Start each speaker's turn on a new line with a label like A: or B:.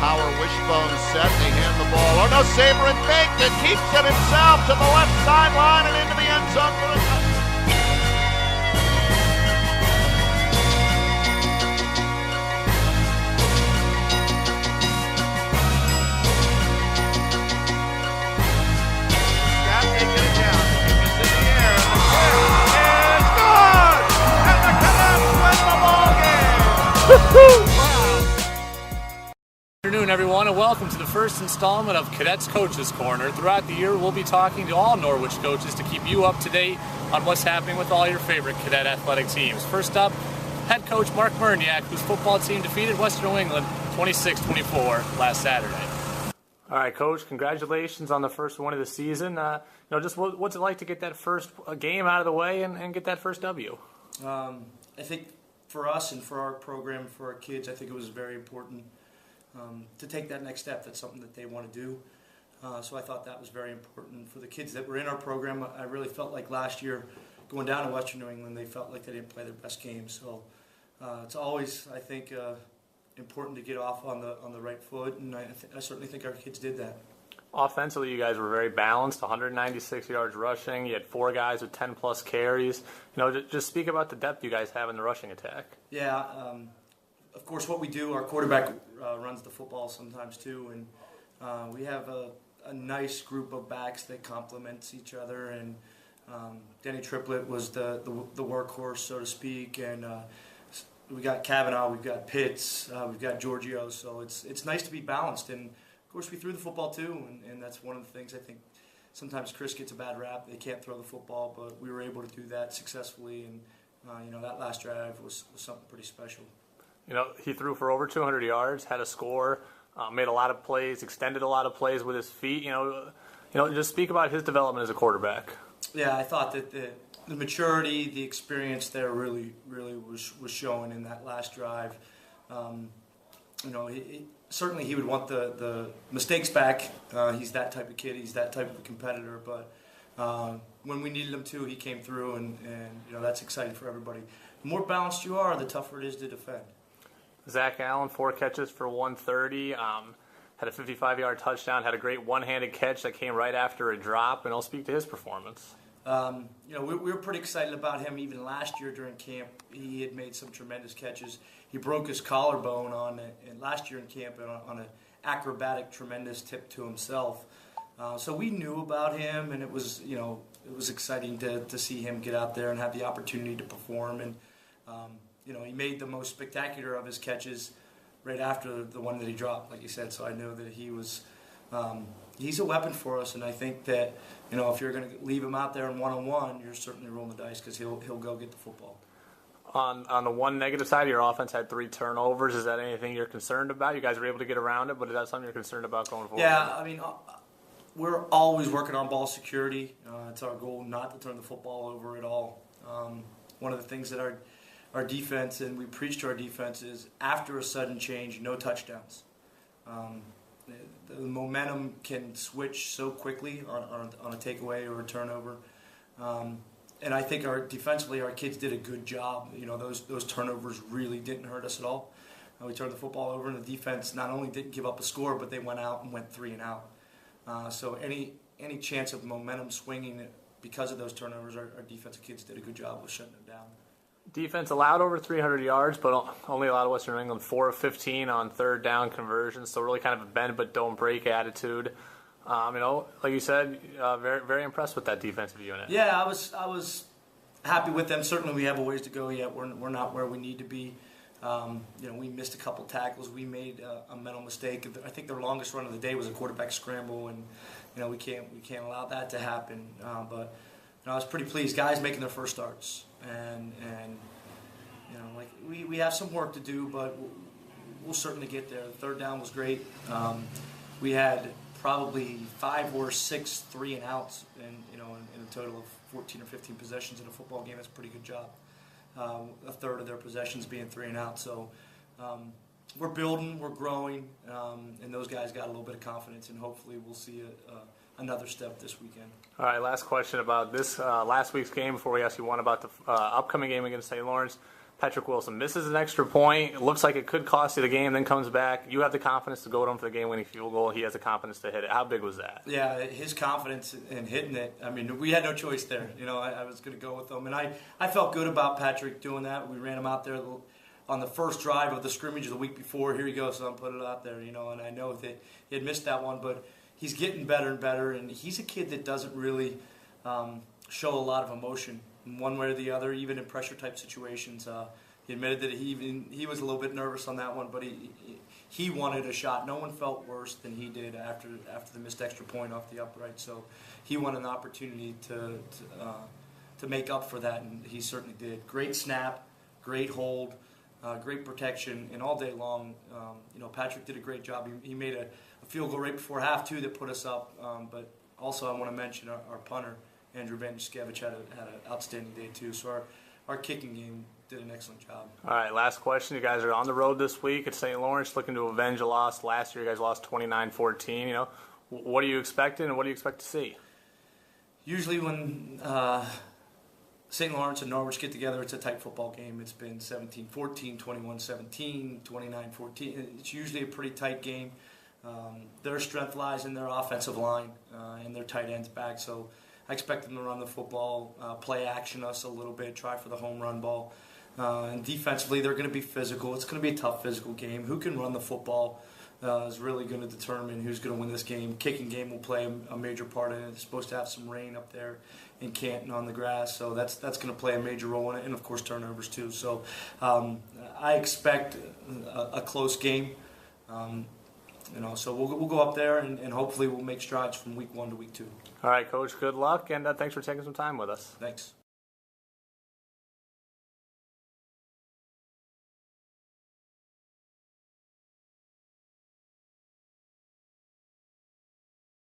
A: power wishbone set. They hand the ball. Oh no, Saber and faked it. Keeps it himself to the left sideline and into the end zone for the touchdown.
B: Good afternoon, everyone, and welcome to the first installment of Cadets Coaches Corner. Throughout the year, we'll be talking to all Norwich coaches to keep you up to date on what's happening with all your favorite cadet athletic teams. First up, head coach Mark Murnyack, whose football team defeated Western New England 26-24 last Saturday. All right, Coach, congratulations on the first one of the season. Just what's it like to get that first game out of the way and get that first W?
C: I think for us and for our program, for our kids, I think it was very important to take that next step. That's something that they want to do. So I thought that was very important for the kids that were in our program. I really felt like last year, going down to Western New England, they felt like they didn't play their best game. So it's always, I think, important to get off on the right foot, and I certainly think our kids did that.
B: Offensively, you guys were very balanced, 196 yards rushing. You had 4 guys with 10-plus carries. Just speak about the depth you guys have in the rushing attack.
C: Yeah, of course, what we do, our quarterback runs the football sometimes too, and we have a nice group of backs that complements each other. And Denny Triplett was the workhorse, so to speak, and we got Kavanaugh, we've got Pitts, we've got Giorgio. So it's nice to be balanced, and of course we threw the football too, and that's one of the things I think. Sometimes Chris gets a bad rap; they can't throw the football, but we were able to do that successfully, and that last drive was something pretty special.
B: He threw for over 200 yards, had a score, made a lot of plays, extended a lot of plays with his feet. Just speak about his development as a quarterback. Yeah,
C: I thought that the maturity, the experience there really was showing in that last drive. Certainly he would want the mistakes back. He's that type of kid. He's that type of a competitor. But when we needed him to, he came through, and that's exciting for everybody. The more balanced you are, the tougher it is to defend.
B: Zach Allen, 4 catches for 130, had a 55-yard touchdown, had a great one-handed catch that came right after a drop, and I'll speak to his performance.
C: We were pretty excited about him even last year during camp. He had made some tremendous catches. He broke his collarbone last year in camp on an acrobatic, tremendous tip to himself. So we knew about him, and it was exciting to see him get out there and have the opportunity to perform. And he made the most spectacular of his catches right after the one that he dropped, like you said. So I know that he was he's a weapon for us, and I think that if you're going to leave him out there in one-on-one, you're certainly rolling the dice because he'll go get the football.
B: On the one negative side, your offense had 3 turnovers. Is that anything you're concerned about? You guys were able to get around it, but is that something you're concerned about going forward?
C: Yeah, we're always working on ball security. It's our goal not to turn the football over at all. One of the things that our defense, and we preach to our defense, is after a sudden change, no touchdowns. The momentum can switch so quickly on a takeaway or a turnover. And I think defensively, our kids did a good job. Those turnovers really didn't hurt us at all. We turned the football over, and the defense not only didn't give up a score, but they went out and went 3 and out. So any chance of momentum swinging because of those turnovers, our defensive kids did a good job of shutting them down.
B: Defense allowed over 300 yards, but only allowed Western New England 4 of 15 on third down conversions. So really kind of a bend but don't break attitude. Like you said, very very impressed with that defensive unit.
C: Yeah, I was happy with them. Certainly, we have a ways to go yet. We're not where we need to be. We missed a couple tackles. We made a mental mistake. I think their longest run of the day was a quarterback scramble, and we can't allow that to happen. But I was pretty pleased. Guys making their first starts, and we have some work to do, but we'll certainly get there. The third down was great. We had probably 5 or 6 3 and outs, in a total of 14 or 15 possessions in a football game. That's a pretty good job. A third of their possessions being 3 and out. So we're building, we're growing, and those guys got a little bit of confidence, and hopefully we'll see another step this weekend.
B: All right, last question about this last week's game before we ask you one about the upcoming game against St. Lawrence. Patrick Wilson misses an extra point. It looks like it could cost you the game, then comes back. You have the confidence to go to him for the game-winning field goal. He has the confidence to hit it. How big was that?
C: Yeah, his confidence in hitting it. I mean, we had no choice there. I was going to go with him. And I felt good about Patrick doing that. We ran him out there on the first drive of the scrimmage the week before. Here he goes, so I'm putting it out there, and I know that he had missed that one, but he's getting better and better, and he's a kid that doesn't really show a lot of emotion in one way or the other, even in pressure-type situations. He admitted that he was a little bit nervous on that one, but he wanted a shot. No one felt worse than he did after the missed extra point off the upright, so he wanted an opportunity to make up for that, and he certainly did. Great snap, great hold, great protection, and all day long, Patrick did a great job. He made a field goal right before half, too, that put us up, but also I want to mention our punter, Andrew Vanjuskevich, had an outstanding day, too, so our kicking game did an excellent job.
B: All right, last question. You guys are on the road this week at St. Lawrence, looking to avenge a loss. Last year, you guys lost 29-14. What are you expecting, and what do you expect to see? Usually
C: when St. Lawrence and Norwich get together, it's a tight football game. It's been 17-14, 21-17, 29-14. It's usually a pretty tight game. Their strength lies in their offensive line and their tight ends back, so I expect them to run the football, play action us a little bit, try for the home run ball. And defensively, they're going to be physical. It's going to be a tough physical game. Who can run the football is really going to determine who's going to win this game. Kicking game will play a major part in it. It's supposed to have some rain up there in Canton on the grass, so that's going to play a major role in it, and of course turnovers too. So I expect a close game. So we'll go up there and hopefully we'll make strides from week 1 to week 2.
B: All right, Coach, good luck, and thanks for taking some time with us.
C: Thanks.